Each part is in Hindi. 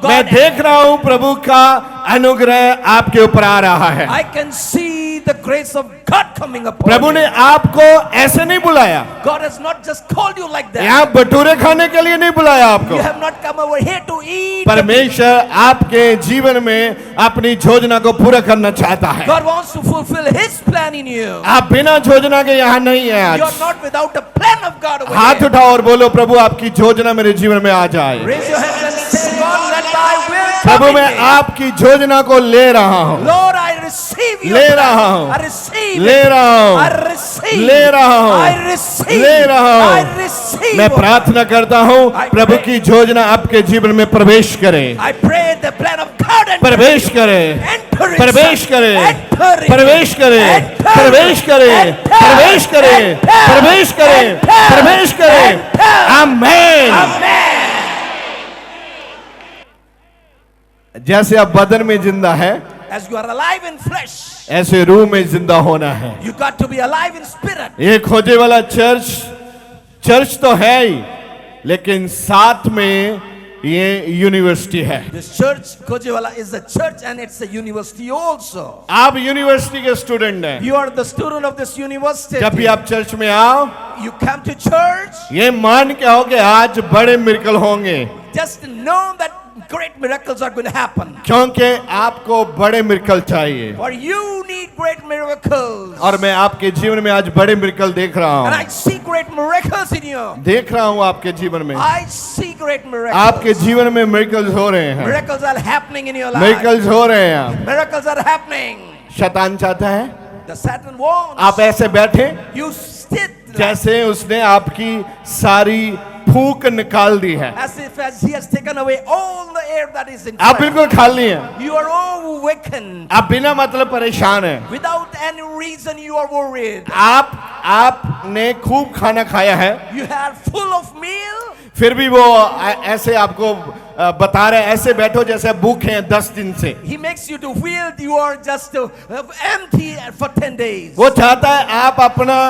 मैं देख रहा हूं प्रभु का अनुग्रह आपके ऊपर आ रहा है। I can see the grace of God coming upon Prabhu you. ने आपको ऐसे नहीं बुलाया, God has not just called you like that. यहाँ भटूरे खाने के लिए नहीं बुलाया आपको। You have not come over here to eat. परमेश्वर आपके जीवन में अपनी योजना को पूरा करना चाहता है। God wants to fulfill His plan in you. आप बिना योजना के यहाँ नहीं है You आज। are not without a plan of God over हाथ here. उठाओ और बोलो प्रभु आपकी योजना मेरे जीवन में आ जाए। Raise your hands and say, God, let Thy will Prabhu come in मैं me. आपकी योजना को ले रहा हूँ, Lord, I receive your ले plan. रहा हूँ, I receive ले it. रहा हूँ, I receive. ले रहा हूँ, I receive. ले रहा हूँ। I receive. मैं प्रार्थना करता हूँ I प्रभु pray. की योजना आपके जीवन में प्रवेश करे, I pray the plan of God and प्रवेश करे, enter प्रवेश करे, enter it. प्रवेश करे, Enter. प्रवेश करे, Enter. प्रवेश करे, Enter. प्रवेश करे, Enter. प्रवेश करे। Enter. आमेन। Amen. जैसे आप बदन में जिंदा है, As you are alive in flesh, ऐसे रूह में जिंदा होना है। you got to be alive in spirit. ये खोजे वाला चर्च तो है ही, लेकिन साथ में ये यूनिवर्सिटी है। This church, Kojewala, is a church and it's a university also. आप यूनिवर्सिटी के स्टूडेंट हैं। You are the student of this university. जब भी आप चर्च में आओ, You come to church, ये मान के आओ कि आज बड़े मिरेकल होंगे, just know that great miracles are going to happen. क्योंकि आपको बड़े मिरेकल चाहिए। For you need great miracles. और मैं आपके जीवन में आज बड़े मिरेकल देख रहा And हूँ, I see great miracles in you. देख रहा हूँ आपके जीवन में। I see great miracles. आपके जीवन में मिरेकल्स हो रहे हैं, Miracles are happening in your life. Miracles हो रहे हैं। Miracles are happening. शैतान चाहता है The Satan wants आप ऐसे बैठे you sit जैसे उसने आपकी सारी फूक निकाल दी है, as he has taken away all the air that is in आप you. बिल्कुल खाली हैं, You are all awakened. आप बिना मतलब परेशान हैं। Without any reason you are worried. आपने खूब खाना खाया है, You are full of meal. फिर भी वो ऐसे आपको बता रहे ऐसे बैठो जैसे भूखे हैं 10 दिन से। He makes you to feel you are just empty for 10 days. वो चाहता है आप अपना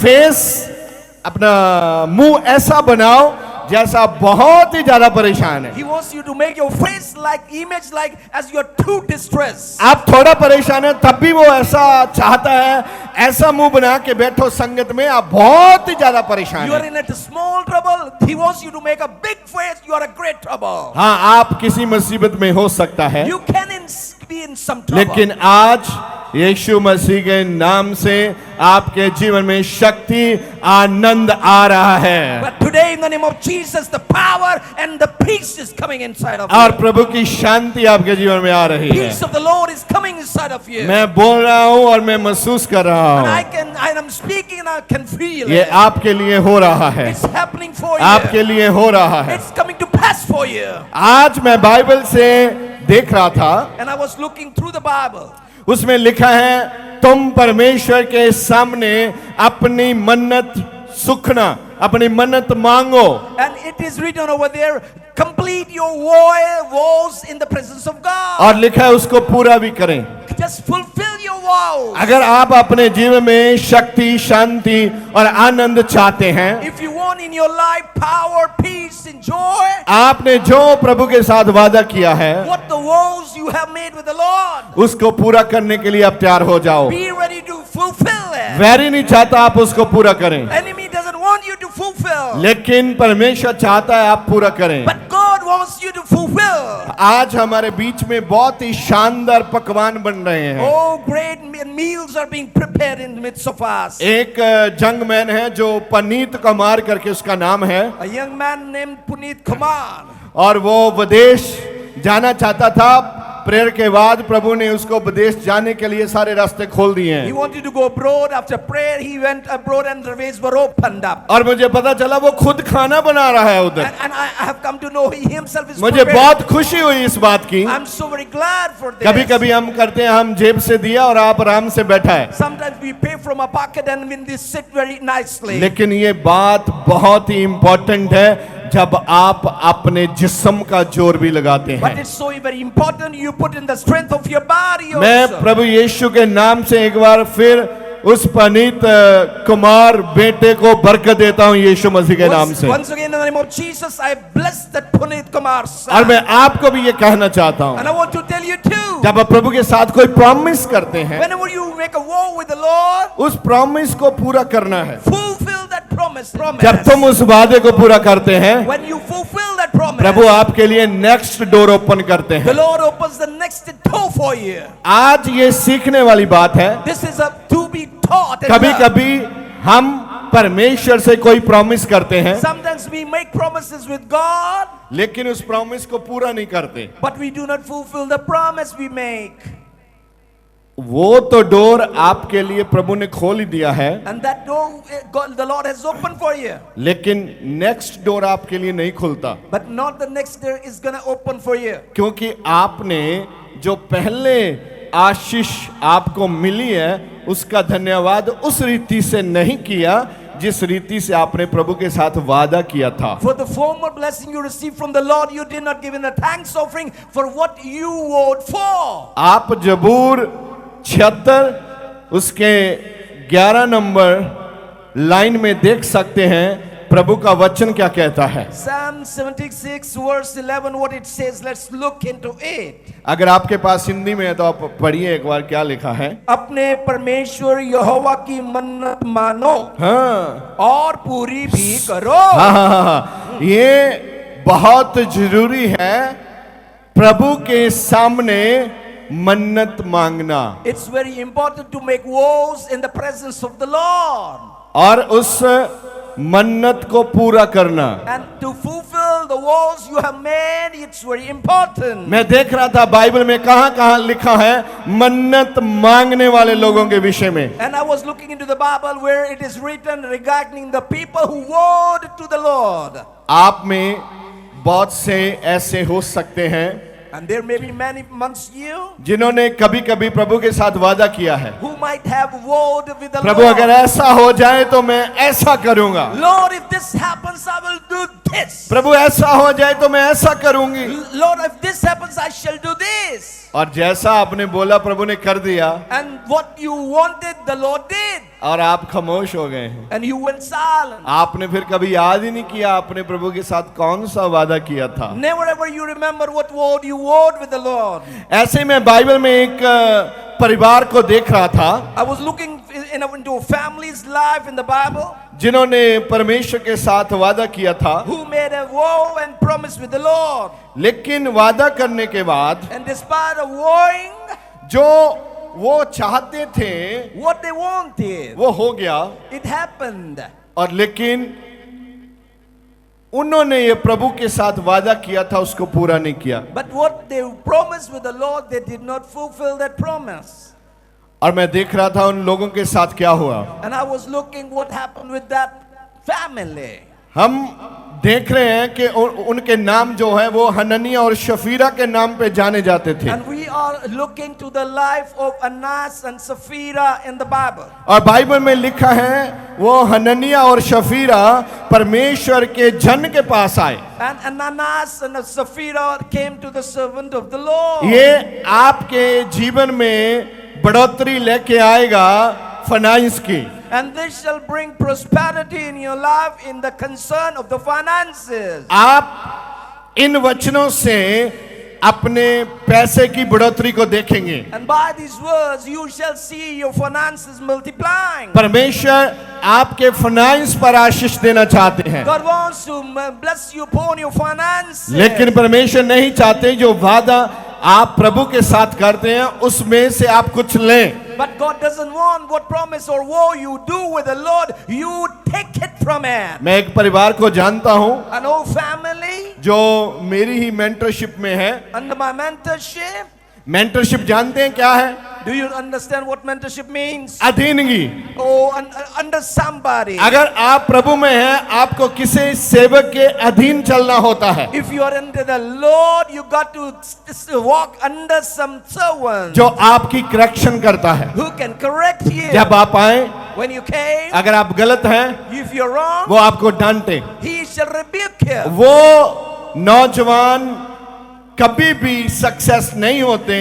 फेस, अपना मुंह ऐसा बनाओ जैसा बहुत ही ज्यादा परेशान है। He wants you to make your face like image like as you are too distressed. आप थोड़ा परेशान है तब भी वो ऐसा चाहता है, ऐसा मुंह बना के बैठो संगत में आप बहुत ही ज्यादा परेशान You are है। in a small trouble. He wants you to make a big face. You are a great trouble. हाँ, आप किसी मुसीबत में हो सकता है, You can be in some trouble. लेकिन आज यीशु मसीह के नाम से आपके जीवन में शक्ति आनंद आ रहा है, But today in the name of Jesus, the power and the peace is coming inside of और you. प्रभु की शांति आपके जीवन में आ रही है। Peace of the Lord is coming inside of you. मैं बोल रहा हूँ और मैं महसूस कर रहा And हूँ, I am speaking and I can feel ये it. आपके लिए हो रहा है, It's happening for you. आपके लिए हो रहा है। It's coming to pass for you. आज मैं बाइबल से देख रहा था, And I was looking through the Bible. उसमें लिखा है तुम परमेश्वर के सामने अपनी मन्नत सुखना, अपनी मन्नत मांगो। And it is written over there, complete your vows in the presence of God. और लिखा है उसको पूरा भी करें। Just fulfill your vows. अगर आप अपने जीवन में शक्ति, शांति और आनंद चाहते हैं, If you want in your life power, peace, and joy, आपने जो प्रभु के साथ वादा किया है what the vows you have made with the Lord, उसको पूरा करने के लिए आप तैयार हो जाओ। be ready to fulfill it. वैरी नहीं चाहता आप उसको पूरा करें, Enemy doesn't want you to fulfill, लेकिन परमेश्वर चाहता है आप पूरा करें। but God wants you to fulfill. आज हमारे बीच में बहुत ही शानदार पकवान बन रहे हैं। Oh, great meals are being prepared in the midst of us. एक जंगमैन है जो पनीत कुमार करके उसका नाम है, A young man named Puneet Kumar. और वो विदेश जाना चाहता था। प्रेयर के बाद प्रभु ने उसको विदेश जाने के लिए सारे रास्ते खोल दिए He हैं, wanted to go abroad. After prayer, he went abroad and the ways were opened up. और मुझे पता चला वो खुद खाना बना रहा है उधर। And I have come to know he himself is मुझे prepared. बहुत खुशी हुई इस बात की। I'm so very glad for this. कभी कभी हम करते हैं, हम जेब से दिया और आप आराम से बैठा है, Sometimes we pay from our pocket and when they sit very nicely. लेकिन ये बात बहुत ही इम्पोर्टेंट है जब आप अपने जिस्म का जोर भी लगाते But हैं। it's so very important you put in the strength of your body मैं also. प्रभु यीशु के नाम से एक बार फिर उस पनीत कुमार बेटे को बरकत देता हूं यीशु मसीह के नाम से। Once again, in the name of Jesus, I bless that Puneet Kumar son. और मैं आपको भी ये कहना चाहता And हूं, I want to tell you too, जब आप प्रभु के साथ कोई प्रॉमिस करते हैं, whenever you make a vow with the Lord, उस प्रॉमिस को पूरा करना है। fulfill that promise. जब तुम उस वादे को पूरा करते हैं, When you fulfill that promise, प्रभु आपके लिए नेक्स्ट डोर ओपन करते the हैं। Lord opens the next door for you. आज ये सीखने वाली बात है। This is a to be taught. And कभी learned. कभी हम परमेश्वर से कोई प्रॉमिस करते हैं, Sometimes we make promises with God, लेकिन उस प्रॉमिस को पूरा नहीं करते। but we do not fulfill the promise we make. वो तो डोर आपके लिए प्रभु ने खोल ही दिया है, And that door, God, the Lord has opened for you. लेकिन नेक्स्ट डोर आपके लिए नहीं खुलता, But not the next door is going to open for you. क्योंकि आपने जो पहले आशीष आपको मिली है उसका धन्यवाद उस रीति से नहीं किया जिस रीति से आपने प्रभु के साथ वादा किया था। For the former blessing you received from the Lord, you did not give in a thanks offering for what you vowed for. आप जबूर 76 उसके 11 नंबर लाइन में देख सकते हैं प्रभु का वचन क्या कहता है। Psalm 76 verse 11, what it says, let's look into it. अगर आपके पास हिंदी में है तो आप पढ़िए एक बार क्या लिखा है। अपने परमेश्वर यहोवा की मन्नत मानो हाँ और पूरी भी करो। हाँ, ये बहुत जरूरी है प्रभु के सामने मन्नत मांगना, It's very important to make vows in the presence of the Lord और उस मन्नत को पूरा करना। and to fulfill the vows you have made. It's very important. मैं देख रहा था बाइबल में कहां कहां लिखा है मन्नत मांगने वाले लोगों के विषय में। And I was looking into the Bible where it is written regarding the people who vowed to the Lord. आप में बहुत से ऐसे हो सकते हैं And there may be many amongst you जिन्होंने कभी कभी प्रभु के साथ वादा किया है, who might have vowed with the Prabhu Lord. अगर ऐसा हो जाए तो मैं ऐसा करूंगा, Lord, if this happens, I will do this. प्रभु ऐसा हो जाए तो मैं ऐसा करूंगी। Lord, if this happens, I shall do this. और जैसा आपने बोला प्रभु ने कर दिया And what you wanted, the Lord did. और आप खामोश हो गए हैं। And you went silent. आपने फिर कभी याद ही नहीं किया आपने प्रभु के साथ कौन सा वादा किया था। Never ever you remember what word you vowed with the Lord. ऐसे में बाइबल में एक परिवार को देख रहा था I was looking into a family's life in the Bible जिन्होंने परमेश्वर के साथ वादा किया था, who made a vow and promise with the Lord. लेकिन वादा करने के बाद And despite of vowing, जो वो चाहते थे what they wanted, वो हो गया, it happened. और लेकिन उन्होंने ये प्रभु के साथ वादा किया था उसको पूरा नहीं किया। But what they promised with the Lord, they did not fulfill that promise. और मैं देख रहा था उन लोगों के साथ क्या हुआ। And I was looking what happened with that family. हम देख रहे हैं कि उनके नाम जो है वो हननिया और शफीरा के नाम पे जाने जाते थे। And we are looking to the life of Ananias and Sapphira in the Bible. और बाइबल में लिखा है वो हननिया और शफीरा परमेश्वर के जन के पास आए। And Ananias and Sapphira came to the servant of the Lord. ये आपके जीवन में बढ़ोतरी लेके आएगा फाइनेंस की। And this shall bring prosperity in your life in the concern of the finances. आप इन वचनों से अपने पैसे की बढ़ोतरी को देखेंगे। And by these words you shall see your finances multiplying. परमेश्वर आपके फाइनेंस पर आशीष देना चाहते हैं, God wants to bless you upon your finances. लेकिन परमेश्वर नहीं चाहते जो वादा आप प्रभु के साथ करते हैं उसमें से आप कुछ लें। But God doesn't want what promise or woe you do with the Lord, you take it from Him. मैं एक परिवार को जानता हूं An old family जो मेरी ही मेंटरशिप में है। under my mentorship. मेंटरशिप जानते हैं क्या है? Do you understand what mentorship means? अधीनगी। Oh, under somebody. अगर आप प्रभु में हैं आपको किसी सेवक के अधीन चलना होता है If you are under the Lord, you got to walk under some servant जो आपकी करेक्शन करता है। who can correct you. जब आप आए When you came, अगर आप गलत हैं if you're wrong, वो आपको डांटे। He shall rebuke you. वो नौजवान कभी भी सक्सेस नहीं होते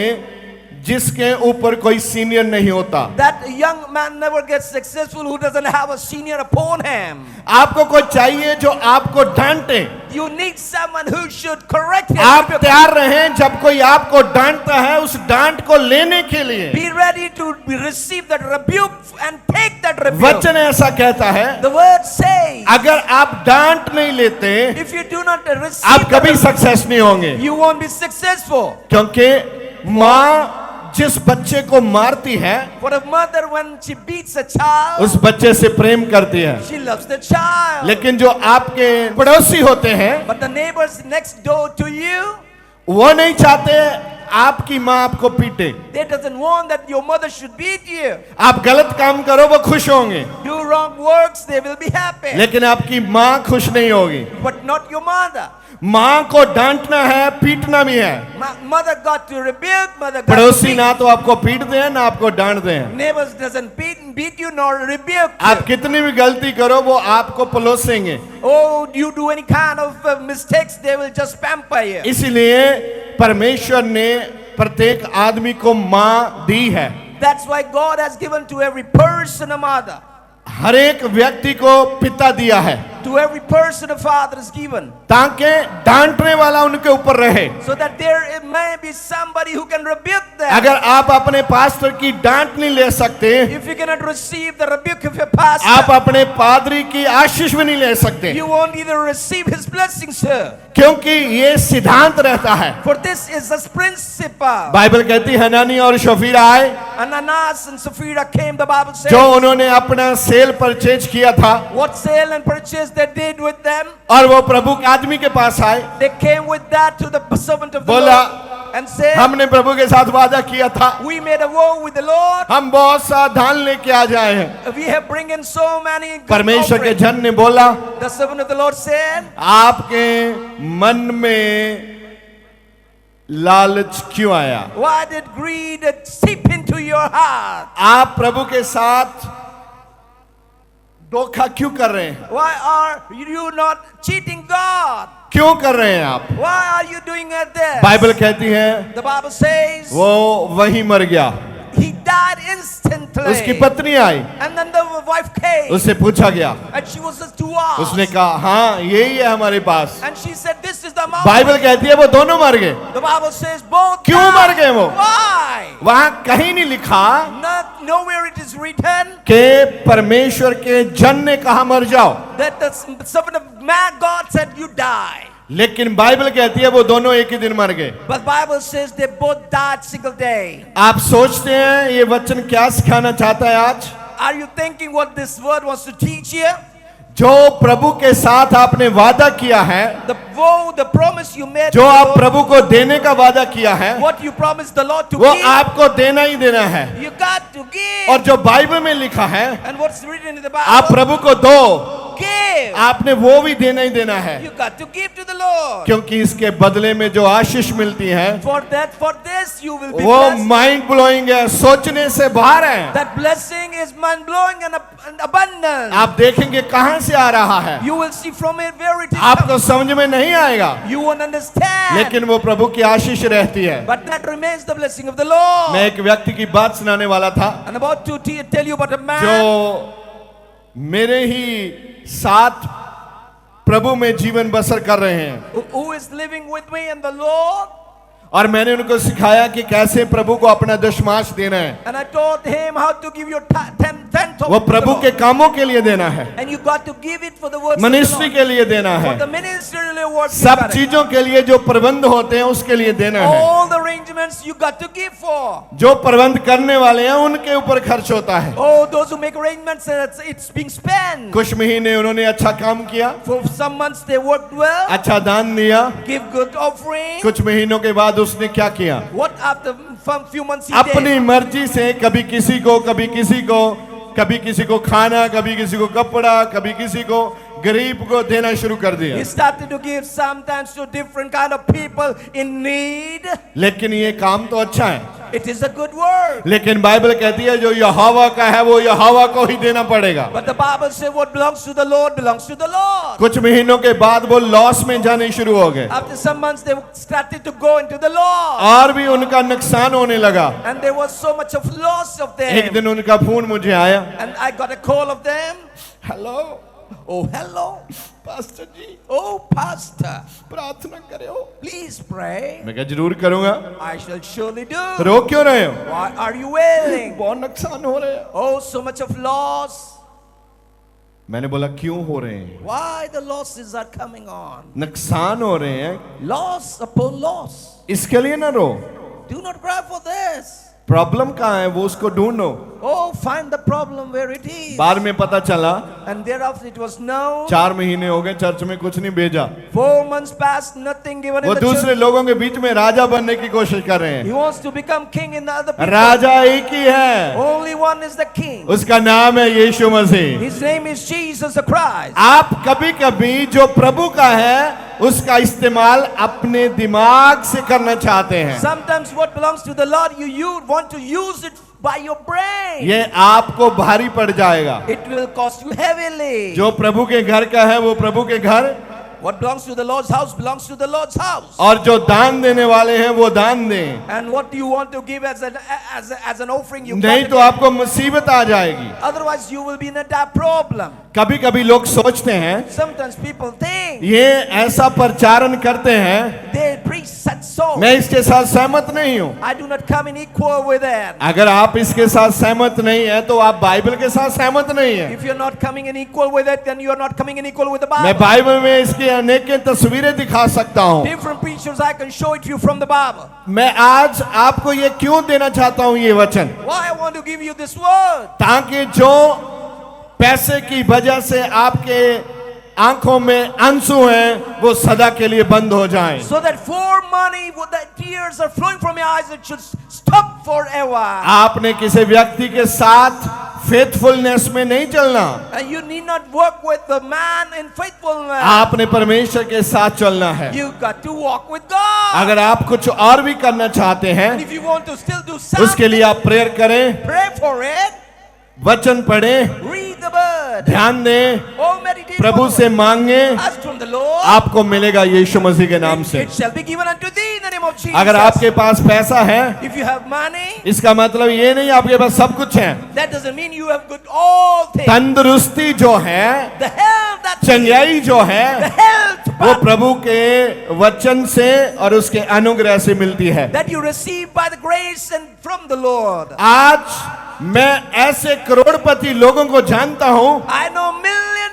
जिसके ऊपर कोई सीनियर नहीं होता। That young man never gets successful who doesn't have a senior upon him. आपको कोई चाहिए जो आपको डांटे। You need someone who should correct him. आप तैयार रहें जब कोई आपको डांटता है उस डांट को लेने के लिए। Be ready to receive that rebuke and take that rebuke. वचन ऐसा कहता है, The word says, अगर आप डांट नहीं लेते if you do not receive आप the कभी सक्सेस नहीं होंगे। you won't be successful. क्योंकि माँ जिस बच्चे को मारती है For a mother, when she beats a child, उस बच्चे से प्रेम करती है, she loves the child. लेकिन जो आपके पड़ोसी होते हैं But the neighbors next door to you, वो नहीं चाहते आपकी माँ आपको पीटे। they doesn't want that your mother should beat you. आप गलत काम करो वो खुश होंगे, Do wrong works, they will be happy. लेकिन आपकी माँ खुश नहीं होगी। But not your mother. माँ को डांटना है, पीटना भी है। Mother got to rebuke, mother got to पड़ोसी beat. ना तो आपको पीटते हैं ना आपको डांटते हैं। Neighbors doesn't beat you nor rebuke आप you. कितनी भी गलती करो वो आपको पलोसेंगे। Oh, you do any kind of mistakes, they will just pamper you. इसलिए परमेश्वर ने प्रत्येक आदमी को माँ दी है। That's why God has given to every person a mother. हर एक व्यक्ति को पिता दिया है To every person a father is given. ताकि डांटने वाला उनके ऊपर रहे। So that there may be somebody who can rebuke them. अगर आप अपने पास्टर की डांट नहीं ले सकते, If you cannot receive the rebuke of your pastor, आप अपने पादरी की आशीष भी नहीं ले सकते, you won't either receive his blessings, sir. क्योंकि ये सिद्धांत रहता है। For this is the principle. Bible कहती है हनानी और शफीरा आए Ananias and Sapphira came, the Bible says. जो उन्होंने अपना सेल परचेज किया था, What sale and purchase they did with them? और वो प्रभु के आदमी के पास आए, They came with that to the servant of the बोला, Lord and said, हमने प्रभु के साथ वादा किया था, we made a vow with the Lord. हम बहुत सा धान लेके आ जाए हैं। We have bring in so many good परमेश्वर के offerings. जन ने बोला, The servant of the Lord said, आपके मन में लालच क्यों आया? why did greed seep into your heart? आप प्रभु के साथ धोखा क्यों कर रहे हैं? Why are you not cheating God? क्यों कर रहे हैं आप? Why are you doing this? Bible कहती है The Bible says वो वहीं मर गया। he died instantly. उसकी पत्नी आई, And then the wife came उससे पूछा गया, and she was just to ask. उसने कहा हाँ यही है हमारे पास। And she said, this is the amount. Bible कहती है वो दोनों मर गए। The Bible says both क्यों died. मर गए वो? Why? वहां कहीं नहीं लिखा Not, nowhere it is written कि परमेश्वर के जन ने कहा मर जाओ, that the servant of man, God said you die. लेकिन बाइबल कहती है वो दोनों एक ही दिन मर गए। But Bible says they both died single day. आप सोचते हैं ये वचन क्या सिखाना चाहता है आज? Are you thinking what this word wants to teach you? जो प्रभु के साथ आपने वादा किया है, The vow, the promise you made, जो to the आप Lord, प्रभु को देने का वादा किया है, what you promised the Lord to वो give, आपको देना ही देना है। you got to give. और जो बाइबल में लिखा है And what's written in the आप Bible, प्रभु को दो, give. आपने वो भी देना ही देना है, You got to give to the Lord. क्योंकि इसके बदले में जो आशीष मिलती है For this you will be वो blessed. माइंड ब्लोइंग है, सोचने से बाहर है। That blessing is mind blowing and abundant. आप देखेंगे कहां से आ रहा है, You will see from it where it is आपको coming. समझ में नहीं आएगा, You won't understand. लेकिन वो प्रभु की आशीष रहती है। But that remains the blessing of the Lord. मैं एक व्यक्ति की बात सुनाने वाला था I'm about to tell you about a man जो मेरे ही साथ प्रभु में जीवन बसर कर रहे हैं, who is living with me in the Lord. और मैंने उनको सिखाया कि कैसे प्रभु को अपना दशमांश देना है। And I taught him how to give your tenth वो of the प्रभु Lord. के कामों के लिए देना है, And you got to give it for the works of the ministry Lord. के लिए देना For है, the ministerial work. you सब got it. चीजों के लिए जो प्रबंध होते हैं उसके लिए देना है। All the arrangements you got to give for. जो प्रबंध करने वाले हैं उनके ऊपर खर्च होता है। Oh, those who make arrangements, it's being spent. कुछ महीने उन्होंने अच्छा काम किया, For some months they worked well, अच्छा दान दिया, give good offering. कुछ महीनों के बाद उसने क्या किया, What after few months he अपनी did? मर्जी से कभी किसी को कभी किसी को कभी किसी को खाना, कभी किसी को कपड़ा, कभी किसी को गरीब को देना शुरू कर दिया। He started to give sometimes to different kind of people in need. लेकिन ये काम तो अच्छा है, It is a good word. लेकिन बाइबल कहती है जो यहोवा का है वो यहोवा को ही देना पड़ेगा। But the Bible says what belongs to the Lord belongs to the Lord. कुछ महीनों के बाद वो लॉस में जाने शुरू हो गए After some months they started to go into the loss. और भी उनका नुकसान होने लगा। And there was so much of loss of एक them. दिन उनका फोन मुझे आया, And I got a call of them. Hello Oh, hello. Pastor ji, Oh, pastor. प्रार्थना करो। Please pray. मैं कहा जरूर करूंगा। I shall surely do. रो क्यों रहे हो? Why are you wailing? बहुत नुकसान हो रहे हैं। Oh, so much of loss. मैंने बोला क्यों हो रहे हैं? Why the losses are coming on? नुकसान हो रहे हैं, Loss upon loss. इसके लिए ना रो। Do not cry for this. Problem कहाँ है वो उसको ढूंढो। Oh, find the problem where it is. बाद में पता चला And thereafter it was known. 4 महीने हो गए चर्च में कुछ नहीं भेजा। 4 months passed, nothing given वो in the दूसरे church. लोगों के बीच में राजा बनने की कोशिश कर रहे He हैं। wants to become king in the other people. राजा एक ही है, Only one is the king. उसका नाम है यीशु मसीह। His name is Jesus the Christ. आप कभी कभी जो प्रभु का है उसका इस्तेमाल अपने दिमाग से करना चाहते हैं। Sometimes what belongs to the Lord, you want to use it by your brain. ये आपको भारी पड़ जाएगा। It will cost you heavily. जो प्रभु के घर का है वो प्रभु के घर, What belongs to the Lord's house belongs to the Lord's house. और जो दान देने वाले हैं वो दान दें, And what you want to give as an offering, you नहीं got तो to give. आपको मुसीबत आ जाएगी। Otherwise you will be in a dire problem. कभी कभी लोग सोचते हैं Sometimes people think ये ऐसा प्रचारण करते हैं, they preach such songs. मैं इसके साथ सहमत नहीं हूँ। I do not come in equal with them. अगर आप इसके साथ सहमत नहीं है तो आप बाइबल के साथ सहमत नहीं है। If you're not coming in equal with it, then you are not coming in equal with the मैं Bible. बाइबल में इसकी अनेक तस्वीरें दिखा सकता हूँ। Different pictures I can show it to you from the Bible. मैं आज आपको ये क्यों देना चाहता हूँ ये वचन, Why I want to give you this word? ताकि जो पैसे की वजह से आपके आंखों में आंसू हैं वो सदा के लिए बंद हो जाएं। So that for money, the tears are flowing from your eyes, it should stop forever. आपने किसी व्यक्ति के साथ फेथफुलनेस में नहीं चलना, And you need not work with the man in faithfulness. आपने परमेश्वर के साथ चलना है। You got to walk with God. अगर आप कुछ और भी करना चाहते हैं And if you want to still do उसके something, लिए आप प्रेयर करें, pray for it. वचन पढ़ें, Read the word. ध्यान दें, Oh, meditate Prabhu on the से word. मांगे, Ask from the Lord. आपको मिलेगा यीशु मसीह के नाम से। It shall be given unto thee in the name of Jesus. अगर आपके पास पैसा है, If you have money, इसका मतलब ये नहीं आपके पास सब कुछ है। that doesn't mean you have got all things. तंदुरुस्ती जो है, The health that चंगाई जो the है, health वो प्रभु के वचन से और उसके अनुग्रह से मिलती है। that you receive by the grace and from the Lord. आज मैं ऐसे करोड़पति लोगों को जानता हूं I know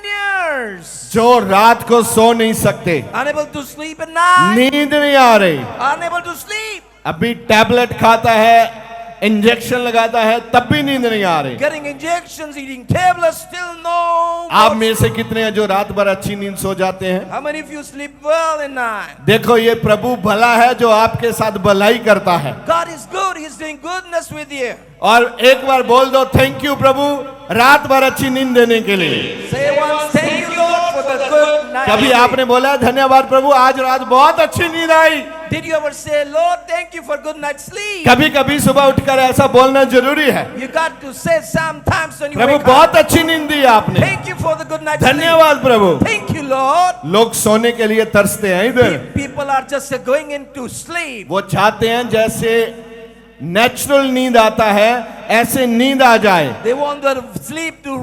millionaires जो रात को सो नहीं सकते, unable to sleep at night, नींद नहीं आ रही, unable to sleep, अभी टैबलेट खाता है, इंजेक्शन लगाता है, तब भी नींद नहीं आ रही। getting injections, eating tablets, still no. आप में से कितने हैं जो रात भर अच्छी नींद सो जाते हैं? How many of you sleep well at night? देखो ये प्रभु भला है जो आपके साथ भलाई करता है। God is good. He's doing goodness with you. और एक बार बोल दो थैंक यू प्रभु रात भर अच्छी नींद देने के लिए। Say once, thank you Lord for the good night. कभी आपने बोला धन्यवाद प्रभु आज रात बहुत अच्छी नींद आई? Did you ever say, Lord, thank you for good night's sleep? कभी कभी सुबह उठकर ऐसा बोलना जरूरी है, You got to say sometimes when you Prabhu wake up. बहुत अच्छी नींद दी आपने, Thank you for the good night's sleep. धन्यवाद प्रभु। Thank you, Lord. लोग सोने के लिए तरसते हैं इधर, People are just going into sleep. वो चाहते हैं जैसे नेचुरल नींद आता है ऐसे नींद आ जाए। They want their sleep to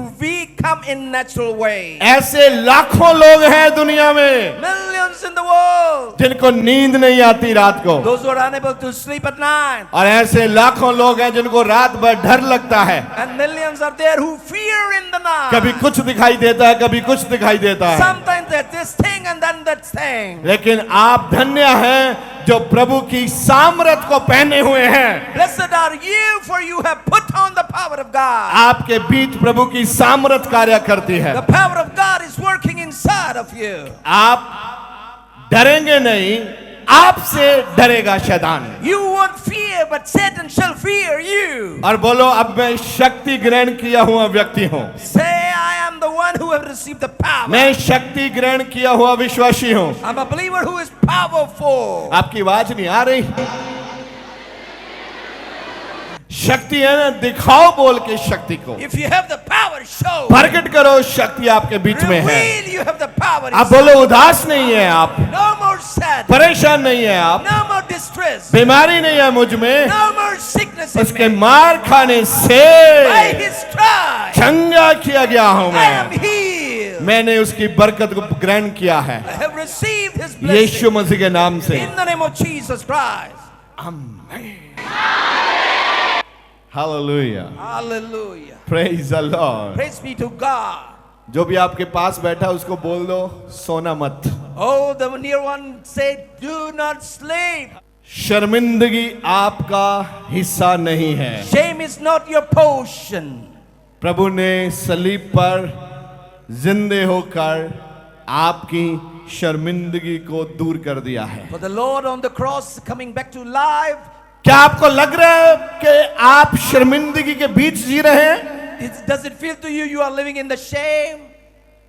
come in natural way. ऐसे लाखों लोग हैं दुनिया में Millions in the world. जिनको नींद नहीं आती रात को, Those who are unable to sleep at night. और ऐसे लाखों लोग हैं जिनको रात भर डर लगता है। And millions are there who fear in the night. कभी कुछ दिखाई देता है, कभी कुछ दिखाई देता है, Sometimes there's this thing and then that thing. लेकिन आप धन्य हैं जो प्रभु की सामर्थ को पहने हुए हैं। Blessed are you, for you have put on the power of God. आपके बीच प्रभु की सामर्थ कार्य करती है। The power of God is working inside of you. आप डरेंगे नहीं, आपसे डरेगा शैतान। You won't fear, but Satan shall fear you. और बोलो अब मैं शक्ति ग्रहण किया हुआ व्यक्ति हूँ, Say, I am the one who have received the power. मैं शक्ति ग्रहण किया हुआ विश्वासी हूँ। I'm a believer who is powerful. आपकी आवाज नहीं आ रही? शक्ति है ना, दिखाओ बोल के शक्ति को, If you have the power, show. प्रकट करो शक्ति आपके बीच में है। Reveal you have the power. आप बोलो उदास नहीं है आप, No more sadness. परेशान नहीं है आप, No more distress. बीमारी नहीं है मुझ में, No more sickness in उसके me. मार खाने से By his stripes, चंगा किया गया हूं I am मैं, healed. मैंने उसकी बरकत को ग्रहण किया है I have received his Yeshu blessing. मसीह के नाम से। In the name of Jesus Christ. Hallelujah, Hallelujah. Praise the Lord. Praise be to God. जो भी आपके पास बैठा उसको बोल दो, सोना मत। Oh, the near one said, do not sleep. शर्मिंदगी आपका हिस्सा नहीं है। Shame is not your portion. प्रभु ने सलीब पर जिंदे होकर आपकी शर्मिंदगी को दूर कर दिया है। For the Lord on the cross coming back to life. क्या आपको लग रहा है कि आप शर्मिंदगी के बीच जी रहे हैं? Does it feel to you you are living in the shame?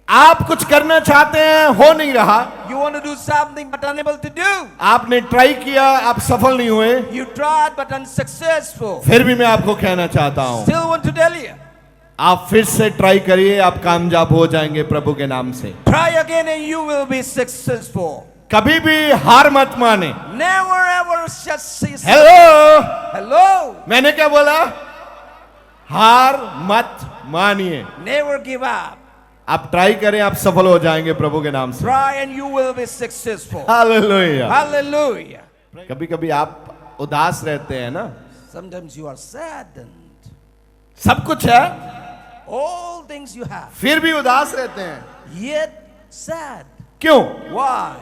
आप कुछ करना चाहते हैं, हो नहीं रहा। You want to do something but unable to do. आपने ट्राई किया, आप सफल नहीं हुए। You tried but unsuccessful. फिर भी मैं आपको कहना चाहता हूं, Still want to tell you. आप फिर से ट्राई करिए, आप कामयाब हो जाएंगे प्रभु के नाम से। Try again and you will be successful. कभी भी हार मत माने। Never ever just say hello, hello. मैंने क्या बोला? हार मत मानिए। Never give up. आप ट्राई करें, आप सफल हो जाएंगे प्रभु के नाम से। Try and you will be successful. Hallelujah. Hallelujah. कभी कभी आप उदास रहते हैं ना, Sometimes you are saddened. सब कुछ है All things you have, फिर भी उदास रहते हैं, yet sad. क्यों? Why?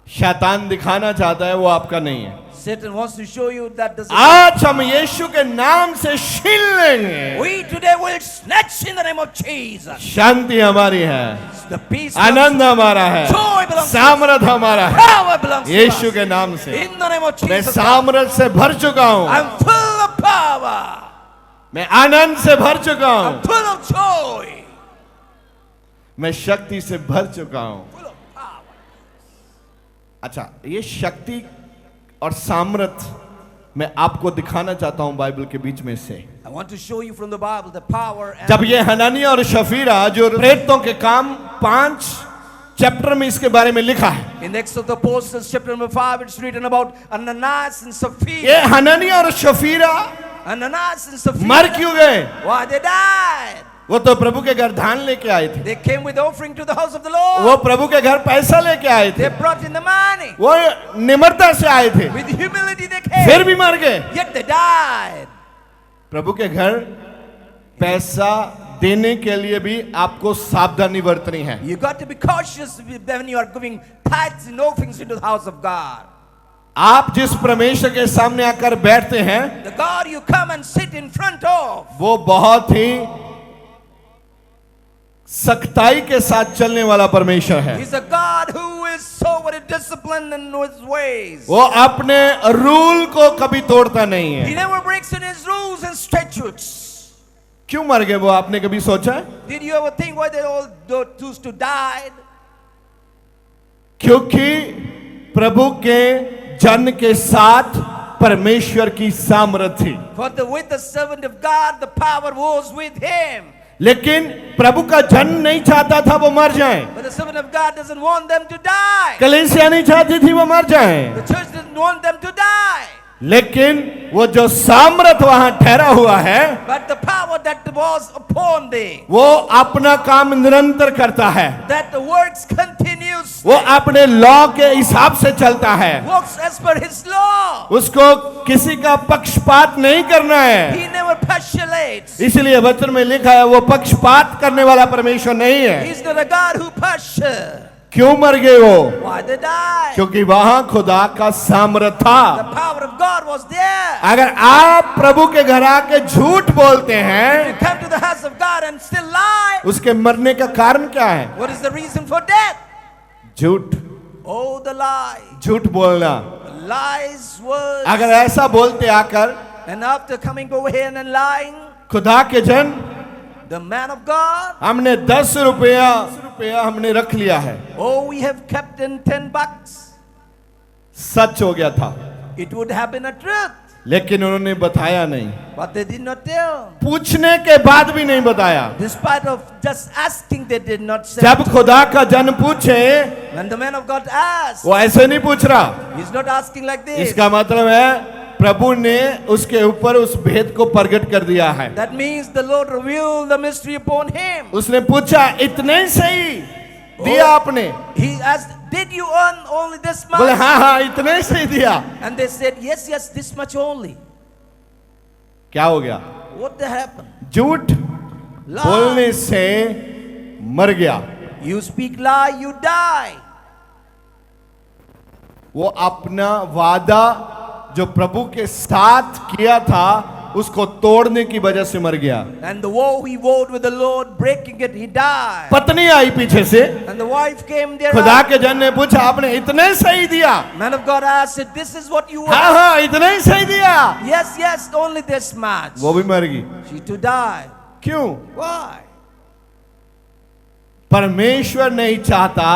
शैतान दिखाना चाहता है वो आपका नहीं है। Satan wants to show you that doesn't. आज हम यीशु के नाम से छीन लेंगे। We today will snatch in the name of Jesus. शांति हमारी है, The peace, आनंद हमारा है, joy belongs to us. सामर्थ हमारा है Power belongs to Yeshu us. के नाम से। In the name of मैं Jesus, सामर्थ से भर चुका हूं, I'm full of power. मैं आनंद से भर चुका हूं, I'm full of joy. मैं शक्ति से भर चुका हूं। Full of power. अच्छा, ये शक्ति और सामर्थ मैं आपको दिखाना चाहता हूं बाइबल के बीच में से। I want to show you from the Bible the power and जब ये हनानिया और शफीरा जो प्रेरितों के काम 5 चैप्टर में इसके बारे में लिखा है। in Acts of the Apostles chapter number 5 it's written about Ananias and Sapphira. ये हनानिया और शफीरा Ananias and Sapphira. मर क्यों गए? Why they died? वो तो प्रभु के घर धान लेके आए थे, They came with offering to the house of the Lord. वो प्रभु के घर पैसा लेके आए They थे, brought in the money. वो निम्रता से आए थे, With humility they came. फिर भी मर गए। Yet they died. प्रभु के घर पैसा देने के लिए भी आपको सावधानी बरतनी है। You got to be cautious when you are giving tithes and offerings into the house of God. आप जिस परमेश्वर के सामने आकर बैठते हैं, The God you come and sit in front of. वो बहुत ही सख्ताई के साथ चलने वाला परमेश्वर है। He's a God who is so very disciplined in his ways. वो अपने रूल को कभी तोड़ता नहीं He है। never breaks in his rules and statutes. क्यों मर गए वो, आपने कभी सोचा है? Did you ever think why they all choose to die? क्योंकि प्रभु के जन के साथ परमेश्वर की सामर्थ थी। For with the servant of God, the power was with him. लेकिन प्रभु का जन नहीं चाहता था वो मर जाए। But the servant of God doesn't want them to die. कलीसिया नहीं चाहती थी वो मर जाए, The church doesn't want them to die. लेकिन वो जो सामर्थ वहां ठहरा हुआ है, But the power that was upon thee, वो अपना काम निरंतर करता है, that the works continues, वो अपने लॉ के हिसाब से चलता है, works as per his law. उसको किसी का पक्षपात नहीं करना है। He never postulates. इसलिए वचन में लिखा है वो पक्षपात करने वाला परमेश्वर नहीं है। He's not a God who postulates. क्यों मर गए वो? Why they died? क्योंकि वहां खुदा का सामर्थ The था। power of God was there. अगर आप प्रभु के घर आके झूठ बोलते You हैं, come to the house of God and still lie. उसके मरने का कारण क्या है? What is the reason for death? झूठ, Oh, the lie. झूठ बोलना। Lies, words. अगर ऐसा बोलते आकर And after coming over here and lying, खुदा के जन, the man of God, हमने 10 रुपया हमने रख लिया है, oh, we have kept in $10. सच हो गया था। It would have been a truth. लेकिन उन्होंने बताया नहीं, But they did not tell. पूछने के बाद भी नहीं बताया। Despite of just asking, they did not say. जब खुदा का जन पूछे, When the man of God asked, वो ऐसे नहीं पूछ रहा। he's not asking like this. इसका मतलब है प्रभु ने उसके ऊपर उस भेद को प्रकट कर दिया है। That means the Lord revealed the mystery upon him. उसने पूछा, इतने ही सही दिया आपने? He asked, did you earn only this बोले much? हाँ हाँ इतने ही सही दिया। And they said, yes, yes, this much only. क्या हो गया? What happened? झूठ Lie. बोलने से मर गया। You speak lie, you die. वो अपना वादा जो प्रभु के साथ किया था उसको तोड़ने की वजह से मर गया। And the vow he vowed with the Lord, breaking it, he died. पत्नी आई पीछे से, And the wife came there. खुदा के जन ने पूछा, आपने इतने सही दिया? Man of God asked, this is what you हाँ want? हाँ इतने ही सही दिया। Yes, yes, only this much. वो भी मर गई। She to die. क्यों? Why? परमेश्वर नहीं चाहता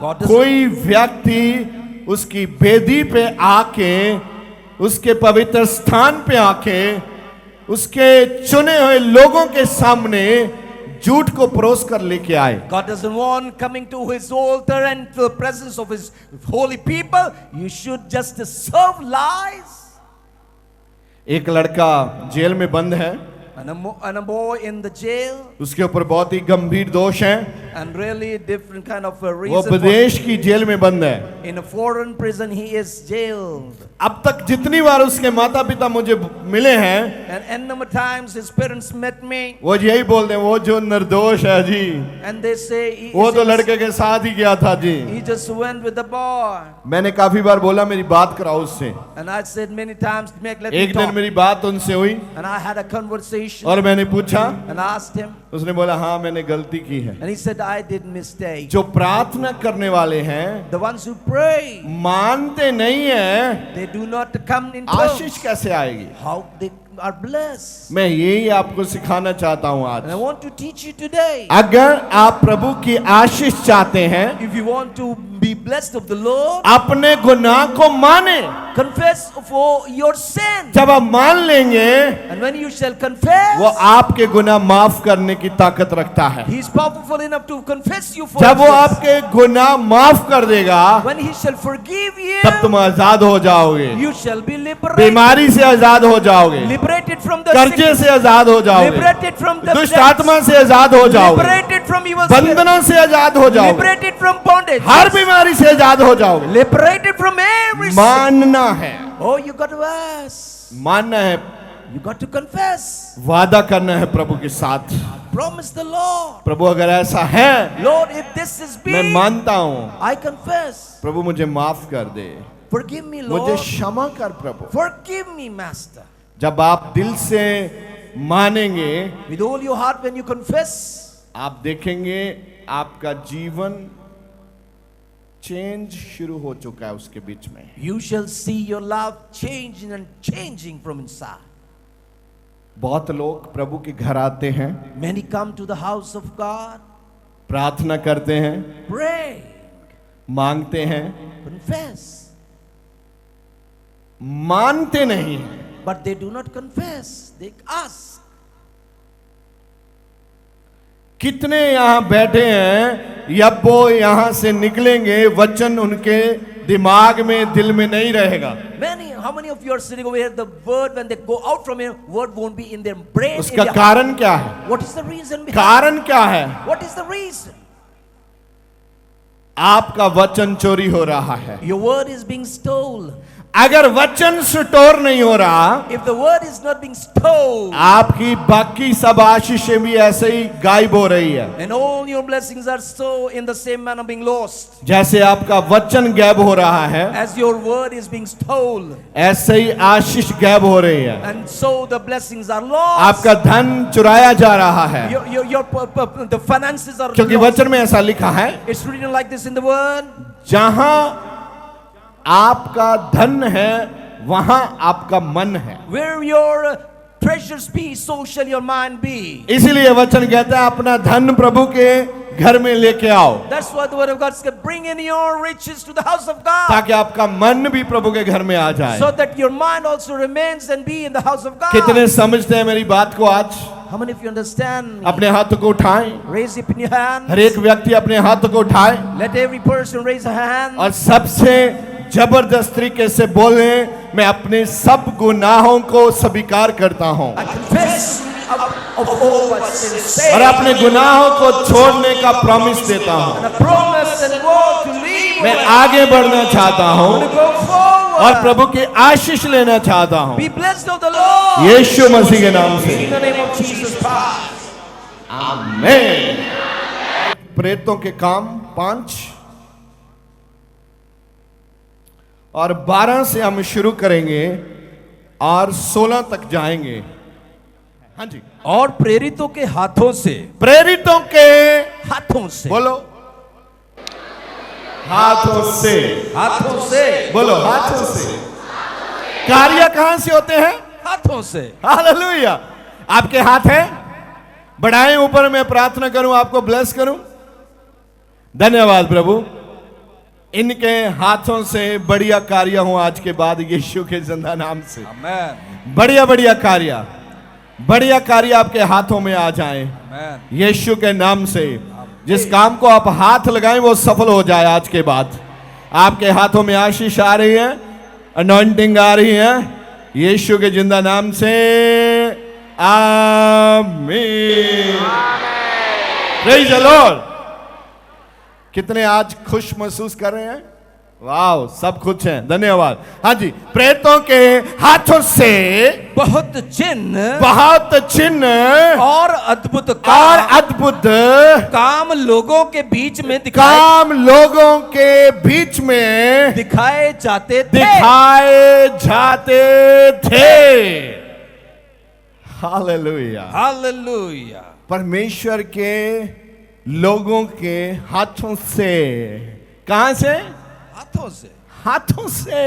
God doesn't- कोई व्यक्ति उसकी वेदी पे आके, उसके पवित्र स्थान पे आके, उसके चुने हुए लोगों के सामने झूठ को परोस कर लेके आए। God doesn't want coming to his altar and to the presence of his holy people. You should just serve lies. एक लड़का जेल में बंद है, And a boy in the jail, उसके ऊपर बहुत ही गंभीर दोष हैं। and really different kind of a वो reason. विदेश की जेल में बंद है। In a foreign prison, he is jailed. अब तक जितनी बार उसके माता पिता मुझे मिले हैं, And n number of times his parents met me, वो यही बोलते हैं, वो जो निर्दोष है जी, and they say he, वो तो is- लड़के के साथ ही गया था जी। he just went with the boy. मैंने काफी बार बोला मेरी बात कराओ उससे। And I said many times, let me एक दिन talk. मेरी बात उनसे हुई And I had a conversation और मैंने पूछा, and I asked him, उसने बोला हाँ मैंने गलती की है। and he said, I did mistake. जो प्रार्थना करने वाले हैं The ones who pray, मानते नहीं है, they do not come in Ashish tongues. कैसे आएगी? How they are blessed. मैं यही आपको सिखाना चाहता हूँ And I आज। want to teach you today. अगर आप प्रभु की आशीष चाहते हैं, If you want to be blessed of the Lord, अपने गुनाह को माने। confess for your sin. जब आप मान लेंगे, And when you shall confess, वो आपके गुनाह माफ करने की ताकत रखता है। He is powerful enough to confess you for जब वो your sins. आपके गुनाह माफ कर देगा, When He shall forgive you, तब तुम आजाद हो जाओगे, you shall be liberated. बीमारी से आजाद हो जाओगे, Liberated from the कर्जे sickness. से आजाद हो जाओगे, Liberated from the दुष्ट debts. आत्मा से आजाद हो जाओगे, Liberated from evil spirit. बंधनों से आजाद हो जाओगे, Liberated from bondage. हर बीमारी से आजाद हो जाओगे। Liberated from every sin. मानना है, Oh, you got to ask. मानना है, You got to confess. वादा करना है प्रभु के साथ। Promise the Lord. प्रभु अगर ऐसा है, Lord, if this is मैं me, मानता हूँ, I confess. प्रभु मुझे माफ कर दे, Forgive me, मुझे Lord. क्षमा कर प्रभु। Forgive me, Master. जब आप दिल से मानेंगे, With all your heart, when you confess, आप देखेंगे आपका जीवन चेंज शुरू हो चुका है उसके बीच में। you shall see your love changing and changing from inside. बहुत लोग प्रभु के घर आते हैं, Many come to the house of God, प्रार्थना करते हैं, pray, मांगते हैं, confess, मानते नहीं हैं। but they do not confess. They ask. कितने यहाँ बैठे हैं, जब वो यहाँ से निकलेंगे वचन उनके दिमाग में, दिल में नहीं रहेगा। How many of you are sitting over here? The word, when they go out from here, word won't be in their brain. in उसका their heart. कारण क्या है? What is the reason behind? कारण क्या है? What is the reason? आपका वचन चोरी हो रहा है। Your word is being stolen. अगर वचन स्टोर नहीं हो रहा, If the word is not being stolen, आपकी बाकी सब आशीषें भी ऐसे ही गायब हो रही है। and all your blessings are so in the same manner being lost. जैसे आपका वचन गायब हो रहा है, As your word is being stolen, ऐसे ही आशीष गायब हो रही है। and so the blessings are lost. आपका धन चुराया जा रहा है, The finances are क्योंकि lost. वचन में ऐसा लिखा है, It's written like this in the word. जहां आपका धन है वहां आपका मन है। Where your treasures be, so shall your mind be. इसीलिए वचन कहता है अपना धन प्रभु के घर में लेके आओ, That's what the word of God says. Bring in your riches to the house of God, ताकि आपका मन भी प्रभु के घर में आ जाए। so that your mind also remains and be in the house of God. कितने समझते हैं मेरी बात को? आज How many of you understand? अपने हाथ को उठाएं, Raise up in your hand. हर एक व्यक्ति अपने हाथ को उठाए Let every person raise a hand. और सबसे जबरदस्त तरीके से बोले, मैं अपने सब गुनाहों को स्वीकार करता हूं I confess of all my sins. और अपने गुनाहों को छोड़ने का प्रॉमिस देता हूं। And a promise and word to leave. मैं आगे बढ़ना चाहता To हूं go forward. और प्रभु की आशीष लेना चाहता हूं, Be blessed of the Lord. यीशु मसीह के नाम से। In the name of Jesus Christ. आमीन। प्रेतों के काम 5 और 12 से हम शुरू करेंगे और 16 तक जाएंगे। हाँ जी। और प्रेरितों के हाथों से, प्रेरितों के हाथों से, बोलो, हाथों से, हाथों से, बोलो, हाथों से। कार्य कहां से होते हैं? हाथों से। हालेलुया। आपके हाथ हैं, बढ़ाएं ऊपर, मैं प्रार्थना करूं, आपको ब्लेस करूं। धन्यवाद प्रभु, इनके हाथों से बढ़िया कार्य हो आज के बाद यीशु के जिंदा नाम से। आमेन। बढ़िया बढ़िया कार्य, बढ़िया कार्य आपके हाथों में आ जाएं आमेन। यीशु के नाम से। जिस काम को आप हाथ लगाएं वो सफल हो जाए आज के बाद। आपके हाथों में आशीष आ रही है, अनॉइंटिंग आ रही है, यीशु के जिंदा नाम से। आमीन। Praise the Lord. कितने आज खुश महसूस कर रहे हैं? वाह, सब खुश हैं। धन्यवाद। हाँ जी। प्रेतों के हाथों से बहुत चिन्ह, बहुत चिन्ह और अद्भुत और काम, अद्भुत काम लोगों के बीच में दिखाए काम लोगों के बीच में दिखाए जाते थे। दिखाए जाते थे। हालेलुया। हालेलुया। परमेश्वर के लोगों के हाथों से। कहां से? हाथों से। हाथों से।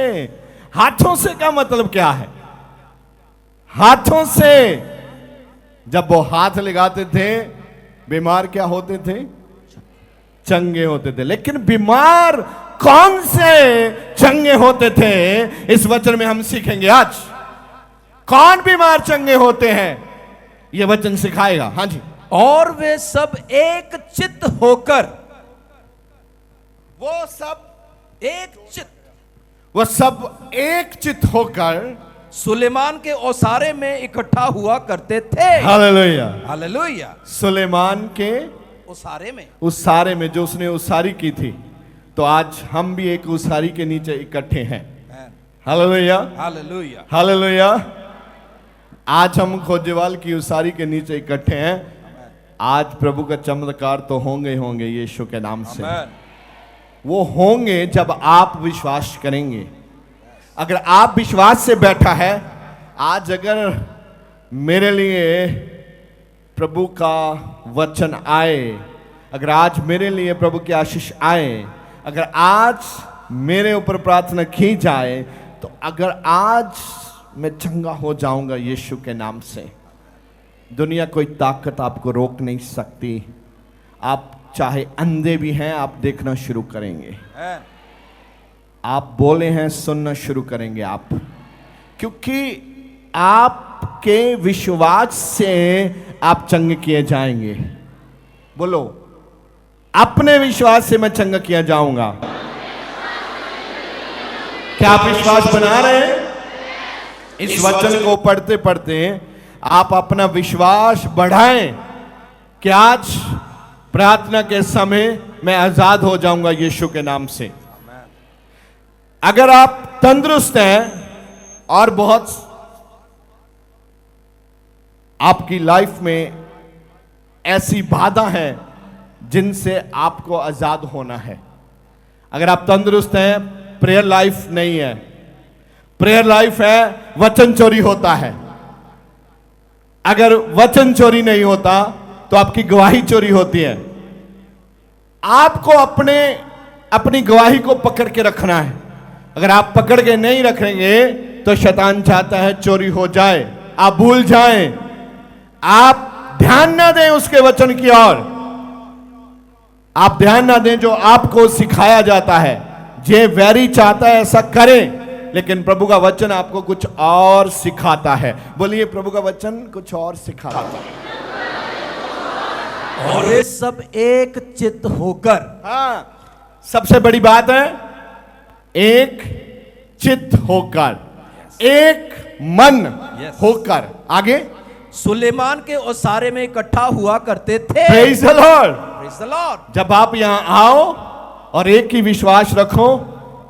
हाथों से का मतलब क्या है? हाथों से जब वो हाथ लगाते थे, बीमार क्या होते थे? चंगे होते थे। लेकिन बीमार कौन से चंगे होते थे, इस वचन में हम सीखेंगे आज। कौन बीमार चंगे होते हैं, यह वचन सिखाएगा। हाँ जी। और वे सब एक चित्त होकर, वो सब एक चित्त होकर सुलेमान के ओसारे में इकट्ठा हुआ करते थे। हालेलुया। हालेलुया। सुलेमान के ओसारे में, उस सारे में जो उसने उसारी की थी, तो आज हम भी एक उसारी के नीचे इकट्ठे हैं। हालेलुया। हालेलुया। हालेलुया। आज हम खोजेवाल की उसारी के नीचे इकट्ठे हैं। आज प्रभु का चमत्कार तो होंगे होंगे यीशु के नाम से। आमेन। वो होंगे जब आप विश्वास करेंगे। अगर आप विश्वास से बैठा है, आज अगर मेरे लिए प्रभु का वचन आए, अगर आज मेरे लिए प्रभु की आशीष आए, अगर आज मेरे ऊपर प्रार्थना की जाए, तो अगर आज मैं चंगा हो जाऊंगा यीशु के नाम से, दुनिया कोई ताकत आपको रोक नहीं सकती। आप चाहे अंधे भी हैं, आप देखना शुरू करेंगे। आप बोले हैं, सुनना शुरू करेंगे आप, क्योंकि आपके विश्वास से आप चंगे किए जाएंगे। बोलो, अपने विश्वास से मैं चंगा किया जाऊंगा। क्या आप विश्वास बना रहे हैं? इस वचन को पढ़ते पढ़ते आप अपना विश्वास बढ़ाएं कि आज प्रार्थना के समय मैं आजाद हो जाऊंगा यीशु के नाम से। अगर आप तंदुरुस्त हैं और बहुत आपकी लाइफ में ऐसी बाधा है जिनसे आपको आजाद होना है, अगर आप तंदुरुस्त हैं, प्रेयर लाइफ नहीं है, प्रेयर लाइफ है वचन चोरी होता है। अगर वचन चोरी नहीं होता तो आपकी गवाही चोरी होती है। आपको अपनी गवाही को पकड़ के रखना है। अगर आप पकड़ के नहीं रखेंगे तो शैतान चाहता है चोरी हो जाए आप भूल जाएं, आप ध्यान ना दें उसके वचन की ओर, आप ध्यान ना दें जो आपको सिखाया जाता है। जे वैरी चाहता है ऐसा करें, लेकिन प्रभु का वचन आपको कुछ और सिखाता है। बोलिए, प्रभु का वचन कुछ और सिखाता है। और वे सब एक चित्त होकर, हाँ, सबसे बड़ी बात है एक चित्त होकर, एक मन होकर। आगे, सुलेमान के ओसारे में इकट्ठा हुआ करते थे। Praise the Lord. Praise the Lord। जब आप यहां आओ और एक ही विश्वास रखो,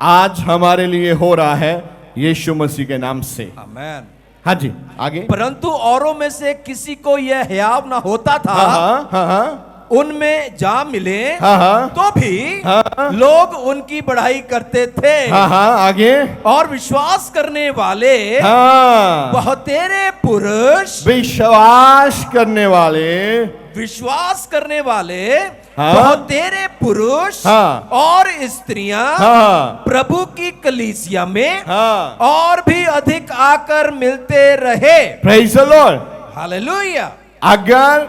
आज हमारे लिए हो रहा है यीशु मसीह के नाम से। आमेन। हाँ जी, आगे। परंतु औरों में से किसी को यह हयाव ना होता था, हाँ हाँ हाँ उनमें जा मिले हाँ हाँ तो भी हाँ। लोग उनकी बढ़ाई करते थे। हाँ हाँ, आगे। और विश्वास करने वाले हाँ, बहुतेरे पुरुष, विश्वास करने वाले, विश्वास करने वाले हाँ। बहुतेरे पुरुष हाँ। और स्त्रियां हाँ प्रभु की कलीसिया में हाँ, और भी अधिक आकर मिलते रहे। Praise the Lord. हालेलुया। अगर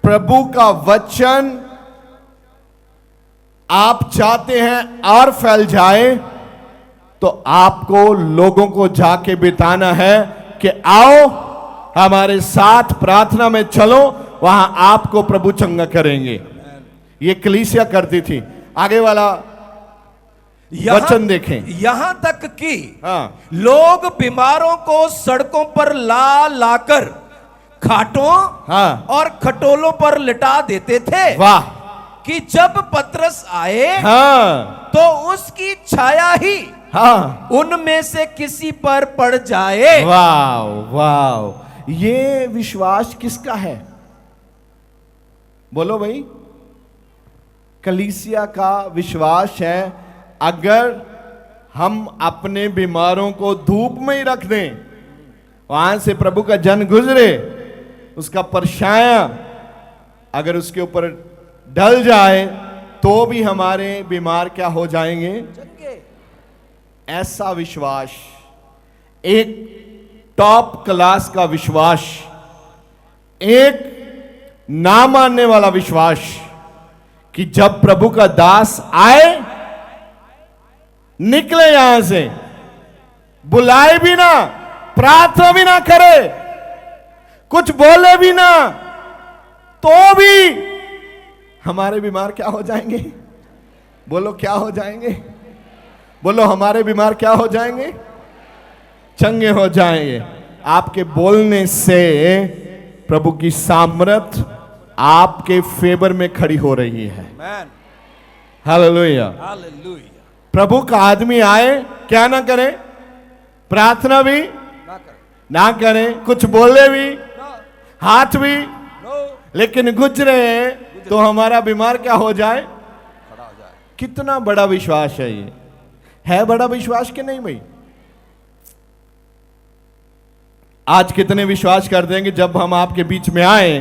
प्रभु का वचन आप चाहते हैं और फैल जाए, तो आपको लोगों को जाके बिताना है कि आओ हमारे साथ प्रार्थना में चलो, वहां आपको प्रभु चंगा करेंगे। ये कलीसिया करती थी। आगे वाला वचन देखें। यहां तक कि हाँ, लोग बीमारों को सड़कों पर ला लाकर खाटों हाँ, और खटोलों पर लिटा देते थे। वाह, कि जब पतरस आए हाँ तो उसकी छाया ही हाँ, उनमें से किसी पर पड़ जाए। वाह वाह। ये विश्वास किसका है? बोलो भाई। कलीसिया का विश्वास है। अगर हम अपने बीमारों को धूप में ही रख दें, वहां से प्रभु का जन गुजरे, उसका परछाया अगर उसके ऊपर ढल जाए, तो भी हमारे बीमार क्या हो जाएंगे? ऐसा विश्वास, एक टॉप क्लास का विश्वास, एक ना मानने वाला विश्वास, कि जब प्रभु का दास आए, निकले यहां से, बुलाए भी ना, प्रार्थना भी ना करे, कुछ बोले भी ना, तो भी हमारे बीमार क्या हो जाएंगे? बोलो, क्या हो जाएंगे? बोलो, हमारे बीमार क्या हो जाएंगे? चंगे हो जाएंगे। आपके बोलने से प्रभु की सामर्थ आपके फेवर में खड़ी हो रही है। Hallelujah, hallelujah. प्रभु का आदमी आए, क्या ना करे? प्रार्थना भी ना करें, कुछ बोले भी, हाथ भी, लेकिन गुजरे तो हमारा बीमार क्या हो जाए? कितना बड़ा विश्वास है ये। है बड़ा विश्वास कि नहीं भाई? आज कितने विश्वास कर देंगे जब हम आपके बीच में आए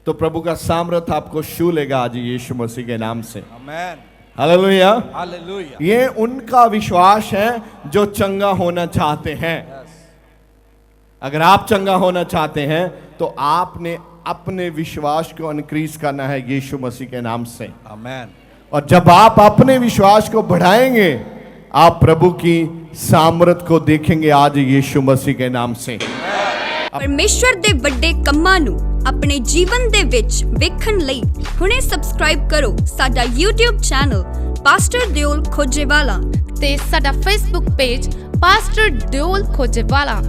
तो प्रभु का सामर्थ आपको छू लेगा आज यीशु मसीह के नाम से। आमेन। हालेलुया, हालेलुया। ये उनका विश्वास है जो चंगा होना चाहते हैं। अगर आप चंगा होना चाहते हैं तो आपने अपने विश्वास को इनक्रीज करना है यीशु मसीह के नाम से। आमेन। और जब आप अपने विश्वास को बढ़ाएंगे, आप प्रभु की सामर्थ को देखेंगे आज यीशु मसीह के नाम से। परमेश्वर ਦੇ ਵੱਡੇ ਕੰਮਾਂ ਨੂੰ ਆਪਣੇ ਜੀਵਨ ਦੇ ਵਿੱਚ ਵੇਖਣ ਲਈ ਹੁਣੇ ਸਬਸਕ੍ਰਾਈਬ ਕਰੋ ਸਾਡਾ YouTube ਚੈਨਲ ਪਾਸਟਰ ਦਿਓਲ ਖੋਜੇਵਾਲਾ ਤੇ ਸਾਡਾ Facebook ਪੇਜ ਪਾਸਟਰ ਦਿਓਲ ਖੋਜੇਵਾਲਾ।